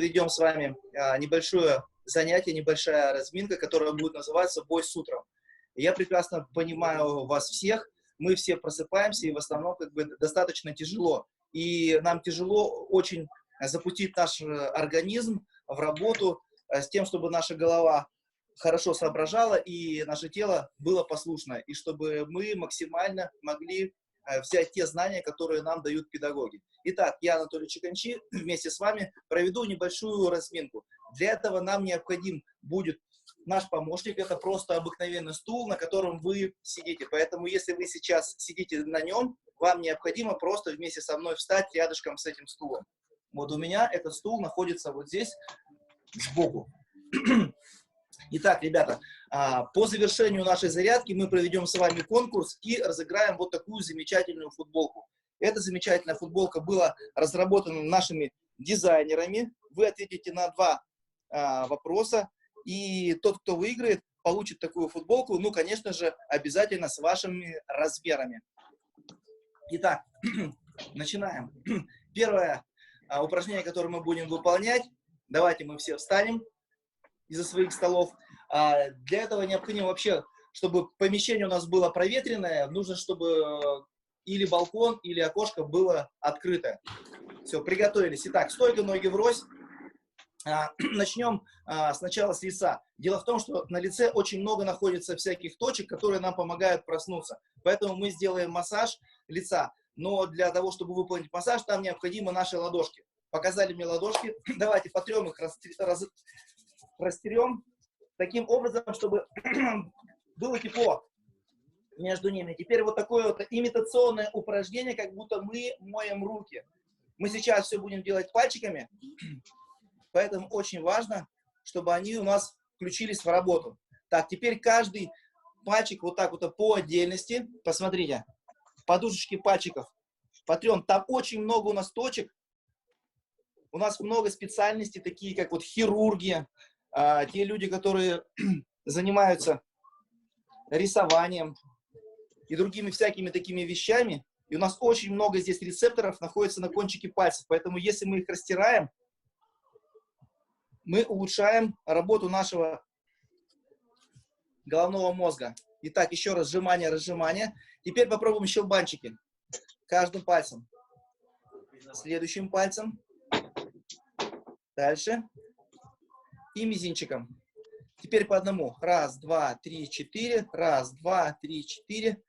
проведем с вами небольшое занятие, небольшая разминка, которая будет называться «Бой с утром». Я прекрасно понимаю вас всех, мы все просыпаемся, и в основном как бы достаточно тяжело. И нам тяжело очень запустить наш организм в работу с тем, чтобы наша голова хорошо соображала и наше тело было послушно, и чтобы мы максимально могли взять те знания, которые нам дают педагоги. Итак, я, Анатолий Чиканчи, вместе с вами проведу небольшую разминку. Для этого нам необходим будет наш помощник. Это просто обыкновенный стул, на котором вы сидите. Поэтому, если вы сейчас сидите на нем, вам необходимо просто вместе со мной встать рядышком с этим стулом. Вот у меня этот стул находится вот здесь, сбоку. Итак, ребята, по завершению нашей зарядки мы проведем с вами конкурс и разыграем вот такую замечательную футболку. Эта замечательная футболка была разработана нашими дизайнерами. Вы ответите на 2 вопроса, и тот, кто выиграет, получит такую футболку, ну, конечно же, обязательно с вашими размерами. Итак, начинаем. Первое упражнение, которое мы будем выполнять. Давайте мы все встанем из-за своих столов. Для этого необходимо вообще, чтобы помещение у нас было проветренное, нужно, чтобы или балкон, или окошко было открыто. Все, приготовились. Итак, стойка, ноги врозь. Начнем сначала с лица. Дело в том, что на лице очень много находится всяких точек, которые нам помогают проснуться. Поэтому мы сделаем массаж лица. Но для того, чтобы выполнить массаж, нам необходимы наши ладошки. Показали мне ладошки. Давайте потрем их, растерем таким образом, чтобы было тепло между ними. Теперь вот такое вот имитационное упражнение, как будто мы моем руки. Мы сейчас все будем делать пальчиками, поэтому очень важно, чтобы они у нас включились в работу. Так, теперь каждый пальчик вот так вот по отдельности. Посмотрите, подушечки пальчиков потрем. Там очень много у нас точек. У нас много специальностей, такие как вот хирурги, те люди, которые занимаются рисованием и другими всякими такими вещами. И у нас очень много здесь рецепторов находится на кончике пальцев. Поэтому если мы их растираем, мы улучшаем работу нашего головного мозга. Итак, еще раз сжимание, разжимание. Теперь попробуем щелбанчики. Каждым пальцем. Следующим пальцем. Дальше. И мизинчиком. Теперь по одному. 1, 2, 3, 4. 1, 2, 3, 4.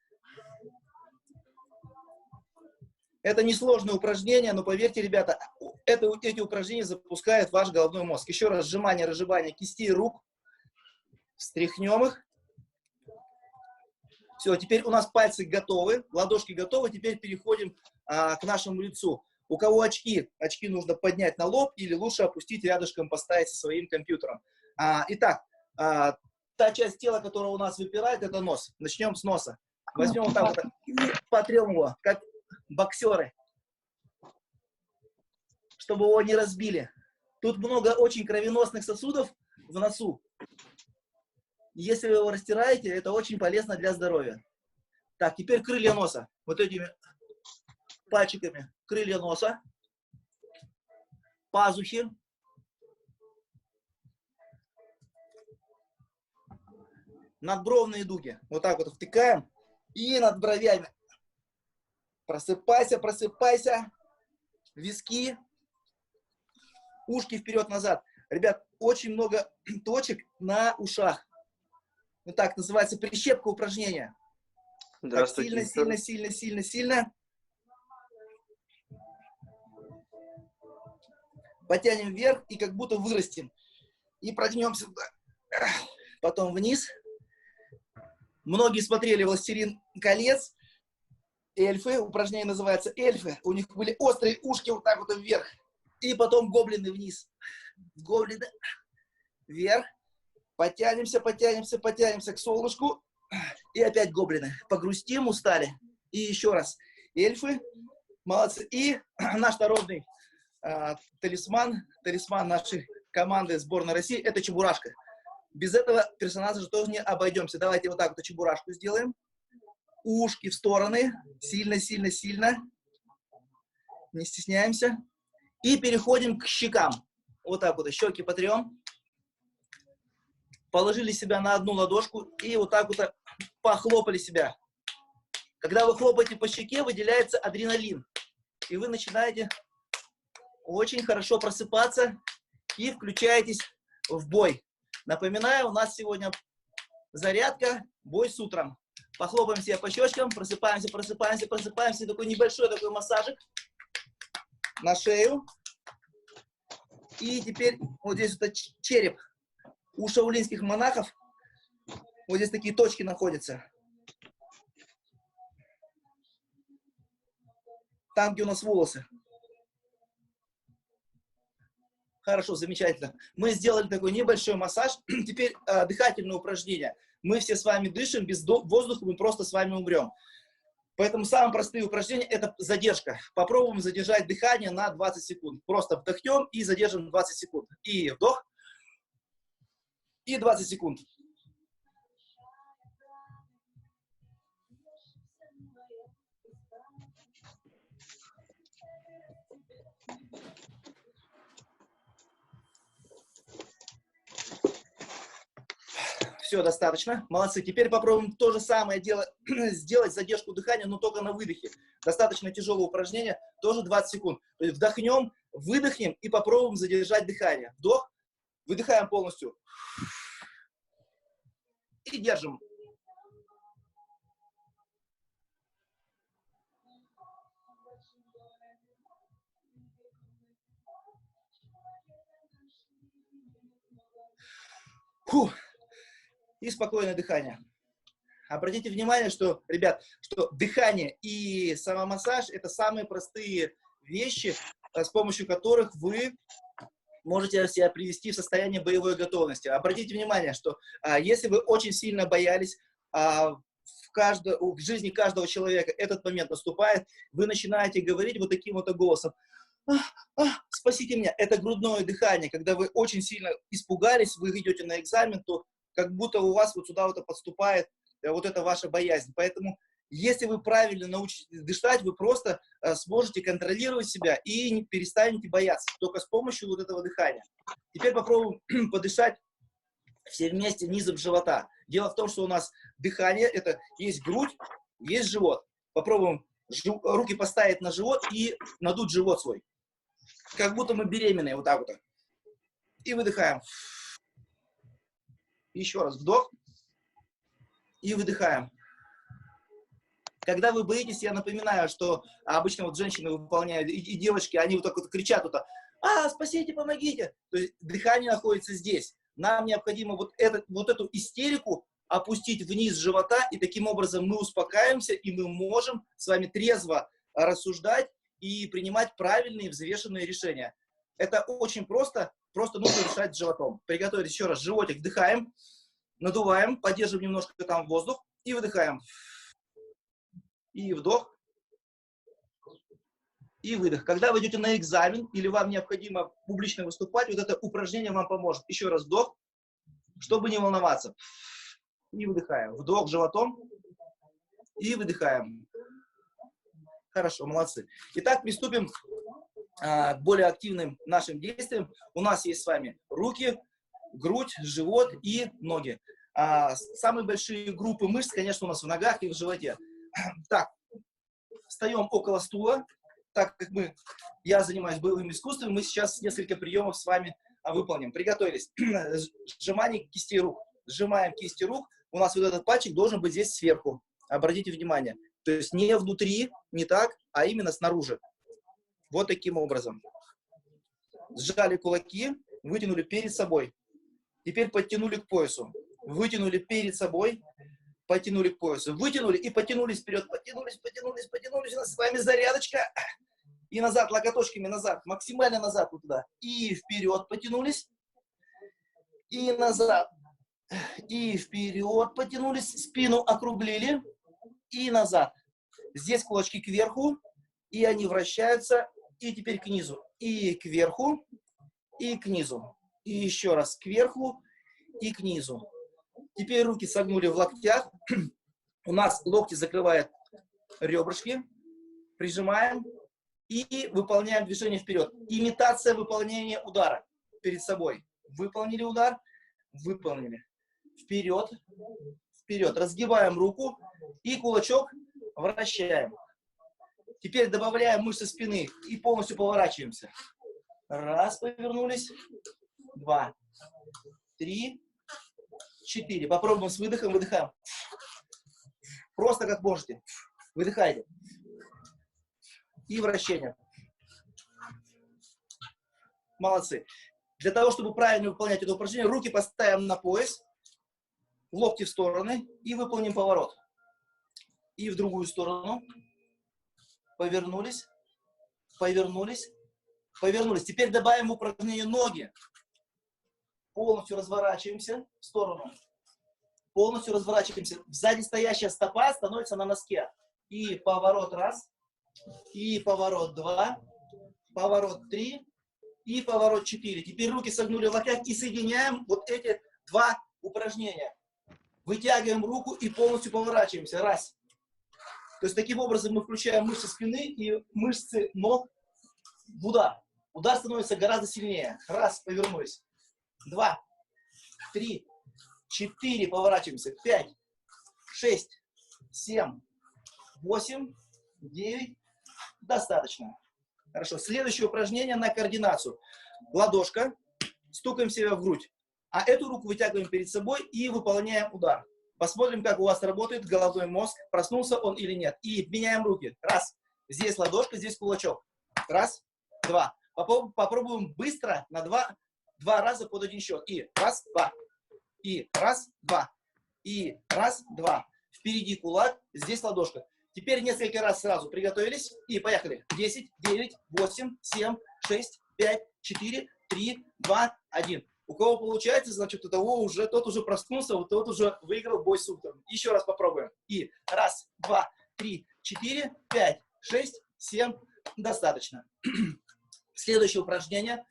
Это несложное упражнение, но поверьте, ребята, эти упражнения запускают ваш головной мозг. Еще раз сжимание, разжимание кистей рук. Встряхнем их. Все, теперь у нас пальцы готовы, ладошки готовы. Теперь переходим к нашему лицу. У кого очки? Очки нужно поднять на лоб или лучше опустить рядышком, поставить со своим компьютером. Итак, та часть тела, которая у нас выпирает, это нос. Начнем с носа. Возьмем вот так вот и потрем его, как боксеры, чтобы его не разбили. Тут много очень кровеносных сосудов в носу. Если вы его растираете, это очень полезно для здоровья. Так, теперь крылья носа. Вот этими пальчиками крылья носа, пазухи, надбровные дуги. Вот так вот втыкаем и над бровями. Просыпайся, просыпайся. Виски, ушки вперед-назад. Ребят, очень много точек на ушах. Вот так называется прищепка упражнения. Здравствуйте. Так, сильно, сильно, сильно, сильно, сильно. Потянем вверх и как будто вырастем. И прогнемся туда. Потом вниз. Многие смотрели «Властелин колец». Эльфы. Упражнение называется эльфы. У них были острые ушки вот так вот вверх. И потом гоблины вниз. Гоблины вверх. Потянемся, потянемся, потянемся к солнышку. И опять гоблины. Погрустим, устали. И еще раз. Эльфы. Молодцы. И наш народный талисман нашей команды сборной России, это чебурашка. Без этого персонажа же тоже не обойдемся. Давайте вот так вот чебурашку сделаем. Ушки в стороны. Сильно, сильно, сильно. Не стесняемся. И переходим к щекам. Вот так вот, щеки потрем. Положили себя на одну ладошку и вот так вот похлопали себя. Когда вы хлопаете по щеке, выделяется адреналин. И вы начинаете очень хорошо просыпаться и включаетесь в бой. Напоминаю, у нас сегодня зарядка, бой с утром. Похлопаем себя по щечкам, просыпаемся, просыпаемся, просыпаемся. Такой небольшой такой массажик на шею. И теперь вот здесь вот череп у шаолинских монахов. Вот здесь такие точки находятся. Там, где у нас волосы. Хорошо, замечательно. Мы сделали такой небольшой массаж. Теперь дыхательное упражнение. Мы все с вами дышим, без воздуха мы просто с вами умрем. Поэтому самые простые упражнения – это задержка. Попробуем задержать дыхание на 20 секунд. Просто вдохнем и задержим 20 секунд. И вдох. И 20 секунд. Все, достаточно. Молодцы. Теперь попробуем то же самое сделать задержку дыхания, но только на выдохе. Достаточно тяжелое упражнение, тоже 20 секунд. То есть вдохнем, выдохнем и попробуем задержать дыхание. Вдох, выдыхаем полностью. И держим. Фух. И спокойное дыхание. Обратите внимание, что, ребят, что дыхание и самомассаж – это самые простые вещи, с помощью которых вы можете себя привести в состояние боевой готовности. Обратите внимание, что если вы очень сильно боялись, в жизни каждого человека этот момент наступает, вы начинаете говорить вот таким вот голосом. Спасите меня. Это грудное дыхание. Когда вы очень сильно испугались, вы идете на экзамен, то как будто у вас вот сюда вот подступает вот эта ваша боязнь. Поэтому, если вы правильно научитесь дышать, вы просто сможете контролировать себя и не перестанете бояться. Только с помощью вот этого дыхания. Теперь попробуем подышать все вместе низом живота. Дело в том, что у нас дыхание, это есть грудь, есть живот. Попробуем руки поставить на живот и надуть живот свой. Как будто мы беременные, вот так вот. И выдыхаем. Еще раз вдох. И выдыхаем. Когда вы боитесь, я напоминаю, что обычно вот женщины выполняют, и девочки, они вот так вот кричат, вот, спасите, помогите. То есть дыхание находится здесь. Нам необходимо вот эту истерику опустить вниз живота, и таким образом мы успокаиваемся, и мы можем с вами трезво рассуждать и принимать правильные взвешенные решения. Это очень просто нужно решать с животом. Приготовились еще раз, животик вдыхаем, надуваем, поддерживаем немножко там воздух и выдыхаем. И вдох, и выдох. Когда вы идете на экзамен или вам необходимо публично выступать, вот это упражнение вам поможет. Еще раз вдох, чтобы не волноваться. И выдыхаем. Вдох животом и выдыхаем. Хорошо, молодцы. Итак, приступим к более активным нашим действиям. У нас есть с вами руки, грудь, живот и ноги. Самые большие группы мышц, конечно, у нас в ногах и в животе. Так, встаем около стула. Так как я занимаюсь боевым искусством, мы сейчас несколько приемов с вами выполним. Приготовились. Сжимание кисти рук. Сжимаем кисти рук. У нас вот этот пальчик должен быть здесь сверху. Обратите внимание. То есть не внутри, не так, а именно снаружи. Вот таким образом. Сжали кулаки, вытянули перед собой. Теперь подтянули к поясу. Вытянули перед собой, потянули к поясу. Вытянули и потянулись вперед. Потянулись, потянулись, потянулись. У нас с вами зарядочка. И назад, локоточками назад. Максимально назад вот туда. И вперед потянулись. И назад. И вперед потянулись. Спину округлили. И назад. Здесь кулачки кверху. И они вращаются. И теперь к низу. И кверху. И к низу. И еще раз кверху. И к низу. Теперь руки согнули в локтях. У нас локти закрывают ребрышки. Прижимаем. И выполняем движение вперед. Имитация выполнения удара. перед собой. Выполнили удар, выполнили. Вперед, вперед. Разгибаем руку и кулачок вращаем. Теперь добавляем мышцы спины и полностью поворачиваемся. Раз, повернулись. 2, 3, 4. Попробуем с выдохом. Выдыхаем. Просто как можете. Выдыхайте. И вращение. Молодцы. Для того, чтобы правильно выполнять это упражнение, руки поставим на пояс, локти в стороны и выполним поворот. И в другую сторону. Повернулись, повернулись, повернулись. Теперь добавим в упражнение ноги. Полностью разворачиваемся в сторону. Полностью разворачиваемся. Сзади стоящая стопа становится на носке. И поворот раз, и поворот 2, поворот 3, и поворот 4. Теперь руки согнули в локтях и соединяем вот эти два упражнения. Вытягиваем руку и полностью поворачиваемся. Раз. То есть таким образом мы включаем мышцы спины и мышцы ног в удар. Удар становится гораздо сильнее. Раз, повернулись. 2, 3, 4, поворачиваемся. 5, 6, 7, 8, 9. Достаточно. Хорошо. Следующее упражнение на координацию. Ладошка. Стукаем себя в грудь. А эту руку вытягиваем перед собой и выполняем удар. Посмотрим, как у вас работает головной мозг, проснулся он или нет. И меняем руки. Раз. Здесь ладошка, здесь кулачок. Раз, два. Попробуем быстро на два раза под один счет. И раз, два. И раз, два. И раз, два. Впереди кулак, здесь ладошка. Теперь несколько раз сразу приготовились. И поехали. 10, 9, 8, 7, 6, 5, 4, 3, 2, 1. У кого получается, значит, тот уже проснулся, вот тот уже выиграл бой с утром. Еще раз попробуем. И раз, два, 3, 4, 5, 6, 7. Достаточно. Следующее упражнение.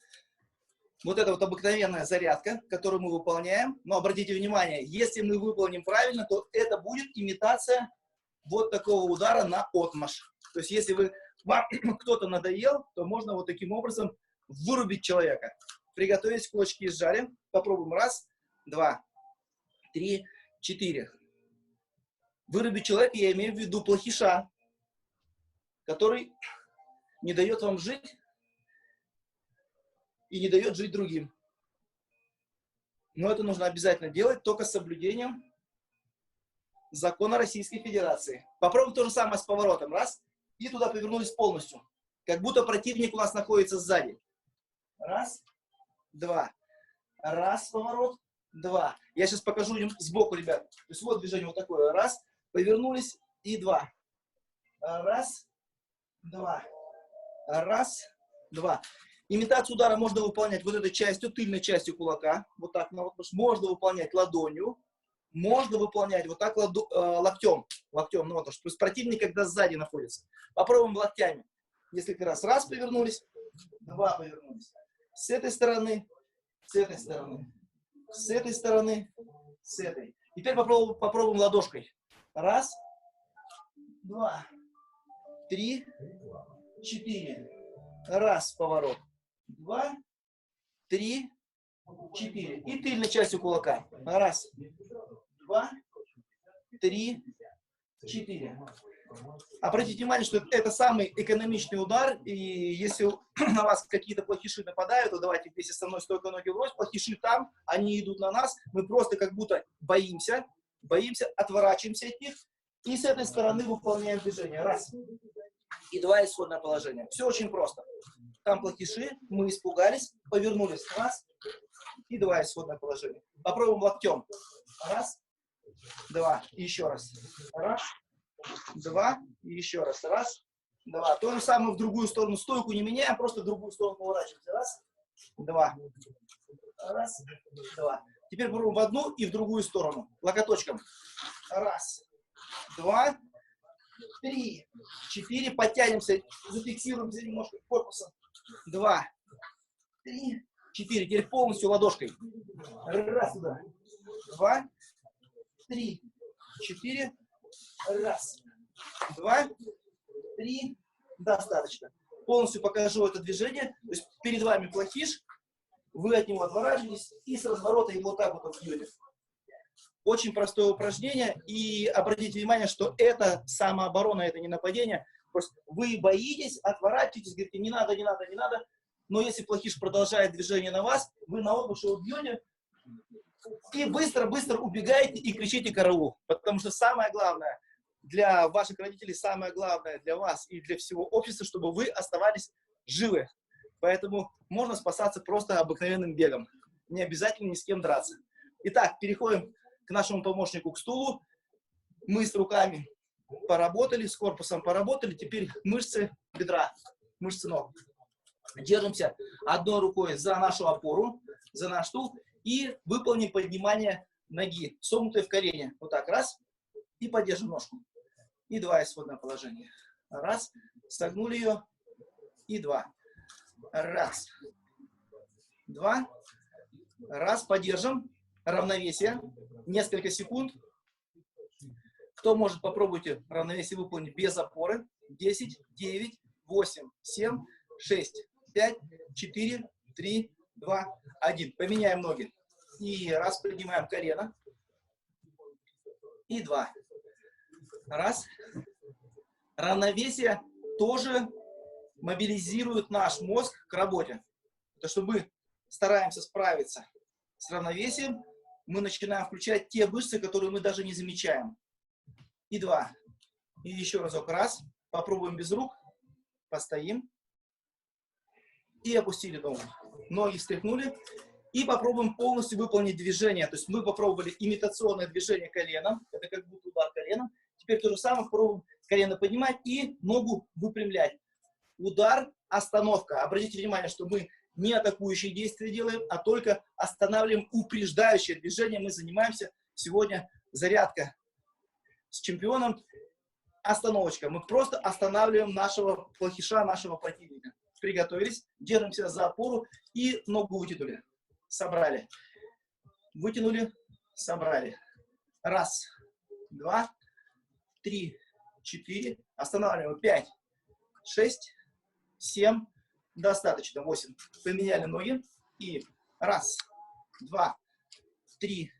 Вот это вот обыкновенная зарядка, которую мы выполняем. Но обратите внимание, если мы выполним правильно, то это будет имитация вот такого удара на отмашь. То есть если вам кто-то надоел, то можно вот таким образом вырубить человека. Приготовились, кулачки сжали. Попробуем. Раз, два, 3, 4. Вырубить человека, я имею в виду плохиша, который не дает вам жить и не дает жить другим. Но это нужно обязательно делать только с соблюдением закона Российской Федерации. Попробуем то же самое с поворотом. Раз. И туда повернулись полностью. Как будто противник у нас находится сзади. Раз. 2. Раз, поворот, 2. Я сейчас покажу им сбоку, ребят. То есть вот движение вот такое. Раз, повернулись и 2. Раз, 2. Раз, 2. Имитацию удара можно выполнять вот этой частью, тыльной частью кулака. Вот так. Можно выполнять ладонью. Можно выполнять вот так локтем. Локтем, ну вот, то есть противник, когда сзади находится. Попробуем локтями. Несколько раз. Раз, повернулись. 2, повернулись. С этой стороны, с этой стороны, с этой стороны, с этой. Теперь попробуем ладошкой. Раз, 2, 3, 4. Раз, поворот. 2, 3, 4. И тыльной частью кулака. Раз, 2, 3, 4. Обратите внимание, что это самый экономичный удар, и если на вас какие-то плохиши нападают, то давайте вместе со мной стойко ноги врозь, плохиши там, они идут на нас, мы просто как будто боимся, отворачиваемся от них, и с этой стороны выполняем движение. Раз. И 2, исходное положение. Все очень просто. Там плохиши, мы испугались, повернулись. Раз. И 2, исходное положение. Попробуем локтем. Раз. 2. И еще раз. Раз. 2, и еще раз. Раз, 2. То же самое в другую сторону. Стойку не меняем, просто в другую сторону поворачиваемся. Раз, 2. Раз, 2. Теперь попробуем в одну и в другую сторону. Локоточком. Раз, 2, 3, 4. Подтянемся, зафиксируемся немножко корпусом. 2, 3, 4. Теперь полностью ладошкой. Раз, сюда. 2, 3, 4. Раз, 2, 3. Достаточно. Полностью покажу это движение. То есть перед вами плохиш. вы от него отворачиваетесь и с разворота его вот так вот бьете. Очень простое упражнение, и обратите внимание, что это самооборона, это не нападение. Просто вы боитесь, отворачиваетесь, говорите, не надо, не надо, не надо. Но если плохиш продолжает движение на вас, вы на отмашь его бьете и быстро-быстро убегаете и кричите караул. Потому что самое главное для ваших родителей, самое главное для вас и для всего общества, чтобы вы оставались живы. Поэтому можно спасаться просто обыкновенным бегом. Не обязательно ни с кем драться. Итак, переходим к нашему помощнику, к стулу. Мы с руками поработали, с корпусом поработали. Теперь мышцы бедра, мышцы ног. Держимся одной рукой за нашу опору, за наш стул. И выполним поднимание ноги, согнутой в колене. Вот так, раз. И поддержим ножку. И два, исходное положение. Раз. Согнули ее. И два. Раз. Два. Раз. Поддержим. Равновесие. Несколько секунд. Кто может, попробуйте равновесие выполнить без опоры. 10, 9, 8, 7, 6, 5, 4, 3, 2, 1. Поменяем ноги. И раз, поднимаем колено. И два. Раз. Равновесие тоже мобилизирует наш мозг к работе. То, что мы стараемся справиться с равновесием, мы начинаем включать те мышцы, которые мы даже не замечаем. И два. И еще разок. Раз. Попробуем без рук. Постоим. И опустили ногу. Ноги встряхнули. И попробуем полностью выполнить движение. То есть мы попробовали имитационное движение коленом. Это как будто удар коленом. Теперь то же самое. Попробуем колено поднимать и ногу выпрямлять. Удар, остановка. Обратите внимание, что мы не атакующие действия делаем, а только останавливаем упреждающее движение. Мы занимаемся сегодня зарядка с чемпионом. Остановочка. Мы просто останавливаем нашего плохиша, нашего противника. Приготовились. Держимся за опору и ногу вытянули. Собрали. Вытянули. Собрали. Раз. Два. 3, 4. Останавливаем. 5, 6, 7. Достаточно. 8. Поменяли ноги. И раз, 2, 3,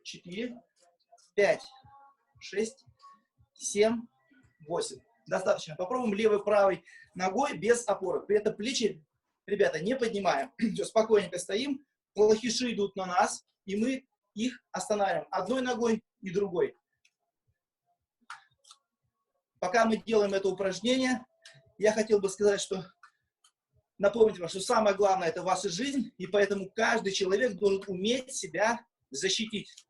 4, 5, 6, 7, 8. Достаточно. Попробуем левой, правой ногой без опоры. При этом плечи, ребята, не поднимаем. Все, спокойненько стоим. Плохиши идут на нас, и мы их останавливаем одной ногой и другой. Пока мы делаем это упражнение, я хотел бы сказать, что напомнить вам, что самое главное – это ваша жизнь, и поэтому каждый человек должен уметь себя защитить.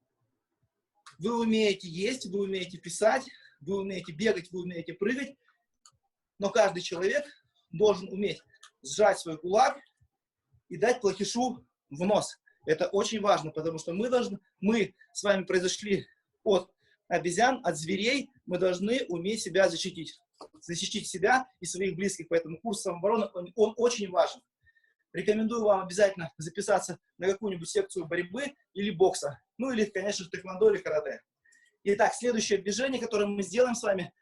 Вы умеете есть, вы умеете писать, вы умеете бегать, вы умеете прыгать, но каждый человек должен уметь сжать свой кулак и дать плохишу в нос. Это очень важно, потому что мы с вами произошли от обезьян, от зверей, мы должны уметь себя защитить. Защитить себя и своих близких. Поэтому курс самообороны, он очень важен. Рекомендую вам обязательно записаться на какую-нибудь секцию борьбы или бокса. Ну или, конечно же, тэквондо или карате. Итак, следующее движение, которое мы сделаем с вами,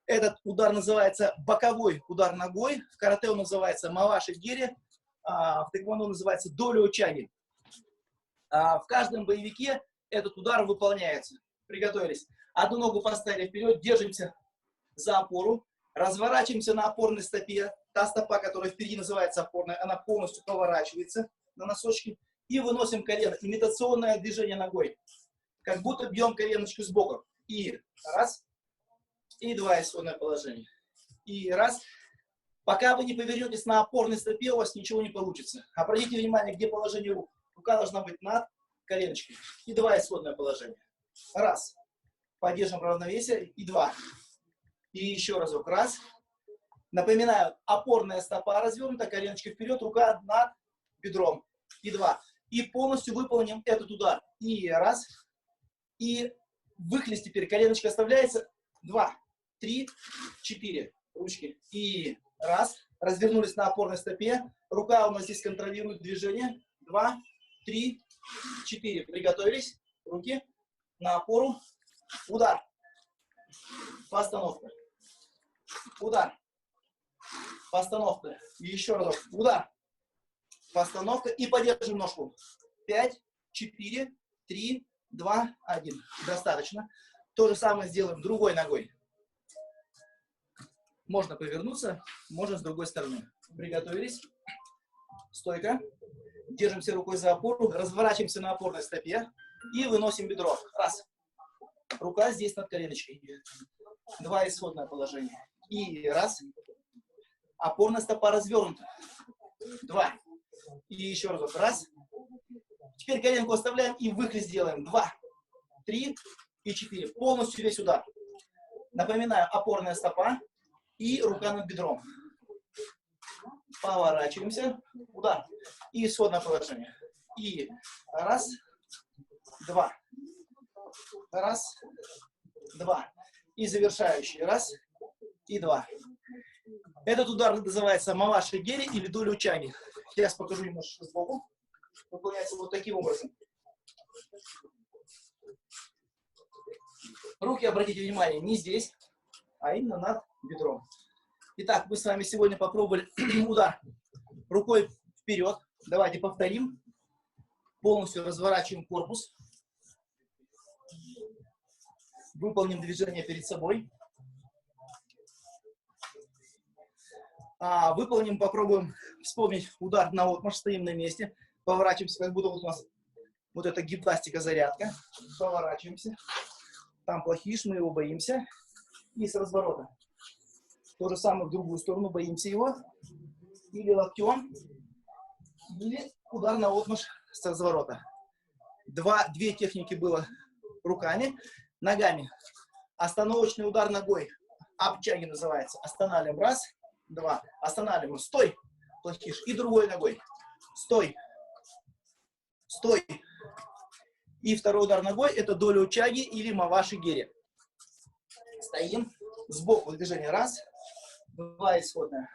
этот удар называется боковой удар ногой. В карате он называется маваши гири, в тэквондо называется долю чаги. В каждом боевике этот удар выполняется. Приготовились. Одну ногу поставили вперед, держимся за опору, разворачиваемся на опорной стопе. Та стопа, которая впереди называется опорной, она полностью поворачивается на носочки. И выносим колено. Имитационное движение ногой. Как будто бьем коленочку сбоку. И раз. И два, исходное положение. И раз. Пока вы не повернетесь на опорной стопе, у вас ничего не получится. Обратите внимание, где положение рук. Рука должна быть над коленочкой. И два, исходное положение. Раз. Поддержим равновесие. И два. И еще разок. Раз. Напоминаю, опорная стопа развернута, коленочка вперед, рука над бедром. И два. И полностью выполним этот удар. И раз. И выхлест теперь. Коленочка оставляется. 2, 3, 4. Ручки. И раз. Развернулись на опорной стопе. Рука у нас здесь контролирует движение. 2, 3, 4. Приготовились. Руки на опору. Удар. Постановка. Удар. Постановка. И еще разок. Удар. Постановка. И поддержим ножку. 5, 4, 3, 2, 1. Достаточно. То же самое сделаем другой ногой. Можно повернуться, можно с другой стороны. Приготовились. Стойка. Держимся рукой за опору. Разворачиваемся на опорной стопе. И выносим бедро. Раз. Рука здесь над коленочкой. 2, исходное положение. И раз. Опорная стопа развернута. 2. И еще разок. Раз. Теперь коленку оставляем и выхлест делаем. 2, 3 и 4. Полностью весь удар. Напоминаю, опорная стопа и рука над бедром. Поворачиваемся. Удар. И исходное положение. И раз, 2. Раз, 2. И завершающий. Раз и 2. Этот удар называется маваши гери или долю чаги. Сейчас покажу немножко сбоку. Выполняется вот таким образом. Руки, обратите внимание, не здесь, а именно над бедром. Итак, мы с вами сегодня попробовали удар рукой вперед. Давайте повторим. Полностью разворачиваем корпус. Выполним движение перед собой. Выполним, попробуем вспомнить удар на отмашь. Стоим на месте. Поворачиваемся, как будто вот у нас вот эта гимнастика, зарядка. Поворачиваемся. Там плохиш, мы его боимся. И с разворота. То же самое в другую сторону, боимся его. Или локтем, или удар на отмашь с разворота. Две техники было руками, ногами. Остановочный удар ногой. Апчаги называется. Останавливаем. Раз, 2. Останавливаем. Стой. Плохиш. И другой ногой. Стой. Стой. И второй удар ногой — это доля учаги или маваши гери. Стоим. Сбоку движение. Раз, 2 исходное.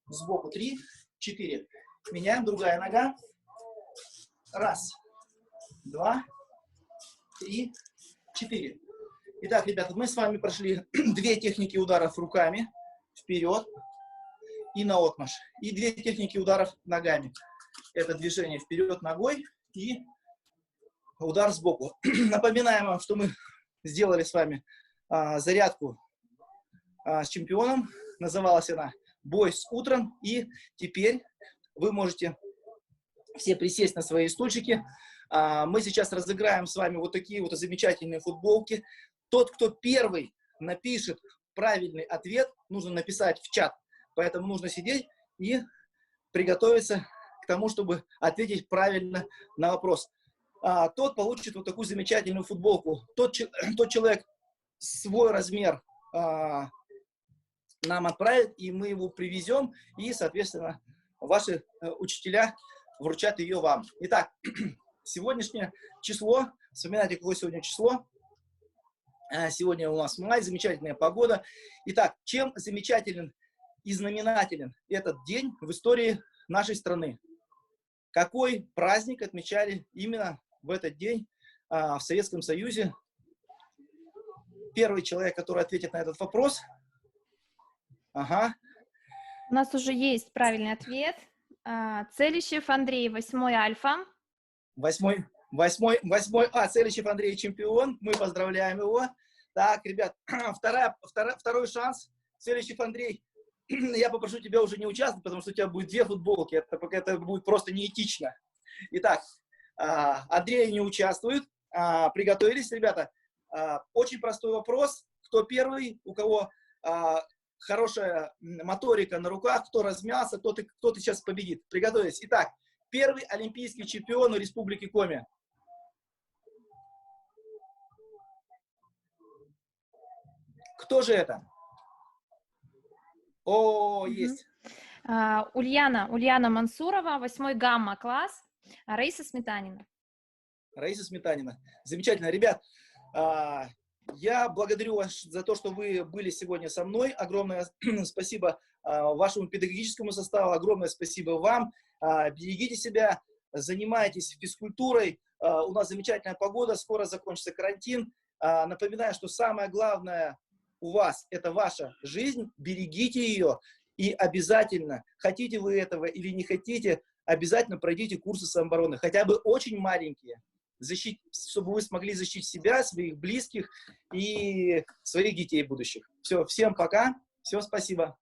Сбоку 3, 4. Меняем. Другая нога. Раз, 2, 3, 4. Итак, ребята, мы с вами прошли 2 техники ударов руками вперед и на отмашь. И 2 техники ударов ногами. Это движение вперед ногой и удар сбоку. Напоминаем вам, что мы сделали с вами зарядку с чемпионом. Называлась она «Бой с утром». И теперь вы можете все присесть на свои стульчики. Мы сейчас разыграем с вами вот такие вот замечательные футболки. Тот, кто первый напишет правильный ответ, нужно написать в чат. Поэтому нужно сидеть и приготовиться к тому, чтобы ответить правильно на вопрос. Тот получит вот такую замечательную футболку. Тот человек свой размер нам отправит, и мы его привезем, и, соответственно, ваши учителя вручат ее вам. Итак, сегодняшнее число, вспоминайте, какое сегодня число. Сегодня у нас май, замечательная погода. Итак, чем замечателен и знаменателен этот день в истории нашей страны? Какой праздник отмечали именно в этот день в Советском Союзе? Первый человек, который ответит на этот вопрос. Ага. У нас уже есть правильный ответ. Целищев Андрей, 8 альфа. 8 Целищев Андрей чемпион. Мы поздравляем его. Так, ребят, второй шанс. Целищев Андрей, я попрошу тебя уже не участвовать, потому что у тебя будет 2 футболки. Это будет просто неэтично. Итак, Андрей не участвует. Приготовились, ребята? Очень простой вопрос. Кто первый, у кого хорошая моторика на руках, кто размялся, тот сейчас победит. Приготовились. Итак, первый олимпийский чемпион Республики Коми. Кто же это? О, есть. Ульяна Мансурова, 8 гамма-класс. Раиса Сметанина. Раиса Сметанина. Замечательно. Ребят, я благодарю вас за то, что вы были сегодня со мной. Огромное спасибо вашему педагогическому составу. Огромное спасибо вам. Берегите себя, занимайтесь физкультурой. У нас замечательная погода, скоро закончится карантин. Напоминаю, что самое главное у вас – это ваша жизнь. Берегите ее И обязательно, хотите вы этого или не хотите, обязательно пройдите курсы самообороны, хотя бы очень маленькие, чтобы вы смогли защитить себя, своих близких и своих детей будущих. Все, всем пока, все, спасибо.